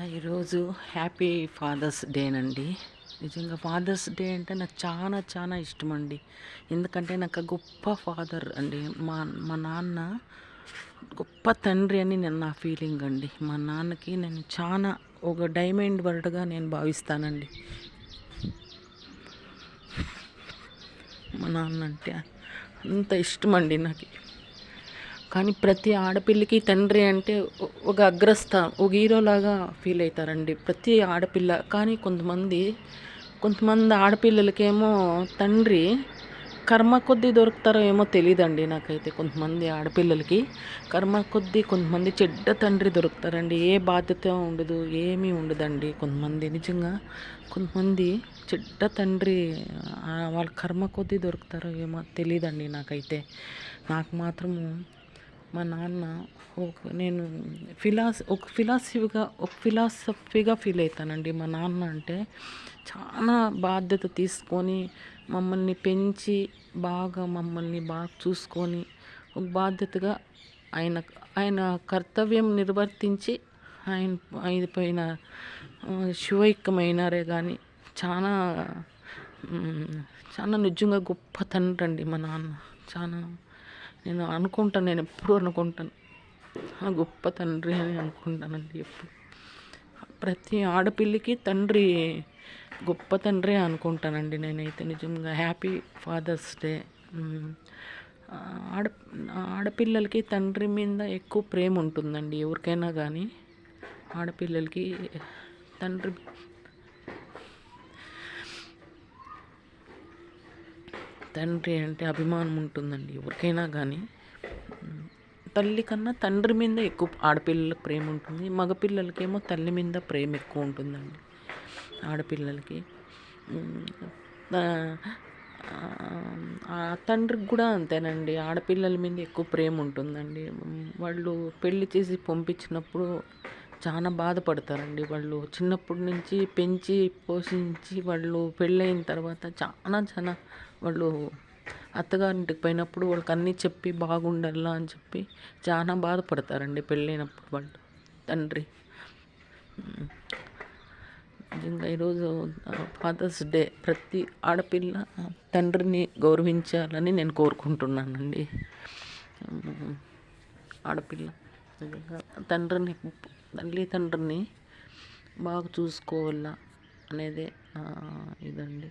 ఈరోజు happy fathers డేనండి. నిజంగా fathers day అంటే నాకు చాలా చాలా ఇష్టం అండి. ఎందుకంటే నాకు గొప్ప ఫాదర్ అండి. మా మా నాన్న గొప్ప తండ్రి అని నేను నా ఫీలింగ్ అండి. మా నాన్నకి నేను చాలా ఒక డైమండ్ వర్డ్గా నేను భావిస్తానండి. మా నాన్న అంటే అంత ఇష్టం అండి నాకు. కానీ ప్రతి ఆడపిల్లకి తండ్రి అంటే ఒక ఒక హీరోలాగా ఫీల్ అవుతారండి ప్రతి ఆడపిల్ల. కానీ కొంతమంది ఆడపిల్లలకేమో తండ్రి కర్మ కొద్దీ దొరుకుతారో ఏమో తెలియదండి నాకైతే. కొంతమంది ఆడపిల్లలకి కర్మ కొద్దీ కొంతమంది చెడ్డ తండ్రి దొరుకుతారండి. ఏ బాధ్యత ఉండదు, ఏమీ ఉండదండి. కొంతమంది చెడ్డ తండ్రి వాళ్ళ కర్మ కొద్దీ దొరుకుతారో ఏమో తెలియదండి నాకైతే. నాకు మాత్రము మా నాన్న నేను ఫిలాసఫీగా ఫీల్ అవుతానండి. మా నాన్న అంటే చాలా బాధ్యత తీసుకొని మమ్మల్ని పెంచి మమ్మల్ని బాగా చూసుకొని ఒక బాధ్యతగా ఆయన ఆయన కర్తవ్యం నిర్వర్తించి ఆయన అయిపోయిన శివైక్యమైనారే కానీ చాలా చాలా నిజంగా గొప్ప తండ్రి అండి మా నాన్న. చాలా నేను ఎప్పుడూ అనుకుంటాను గొప్ప తండ్రి అని అనుకుంటానండి ఎప్పుడు. ప్రతి ఆడపిల్లకి తండ్రి గొప్ప తండ్రి అనుకుంటానండి నేనైతే. నిజంగా హ్యాపీ ఫాదర్స్ డే. ఆడ ఆడపిల్లలకి తండ్రి మీద ఎక్కువ ప్రేమ ఉంటుందండి ఎవరికైనా కానీ. ఆడపిల్లలకి తండ్రి అంటే అభిమానం ఉంటుందండి ఎవరికైనా కానీ. తల్లి కన్నా తండ్రి మీద ఎక్కువ ఆడపిల్లలకు ప్రేమ ఉంటుంది. మగపిల్లలకేమో తల్లి మీద ప్రేమ ఎక్కువ ఉంటుందండి ఆడపిల్లలకి. ఆ తండ్రికి కూడా అంతేనండి, ఆడపిల్లల మీద ఎక్కువ ప్రేమ ఉంటుందండి. వాళ్ళు పెళ్లి చేసి పంపించినప్పుడు చాలా బాధపడతారండి. వాళ్ళు చిన్నప్పటి నుంచి పెంచి పోషించి వాళ్ళు పెళ్ళైన తర్వాత చాలా వాళ్ళు అత్తగారింటికి పోయినప్పుడు వాళ్ళకి అన్నీ చెప్పి బాగుండాలా అని చెప్పి చాలా బాధపడతారండి పెళ్ళైనప్పుడు వాళ్ళు తండ్రి. నిజంగా ఈరోజు ఫాదర్స్ డే. ప్రతి ఆడపిల్ల తండ్రిని గౌరవించాలని నేను కోరుకుంటున్నానండి. ఆడపిల్ల నిజంగా తండ్రిని బాగా చూసుకోవాలా అనేదే ఇదండి.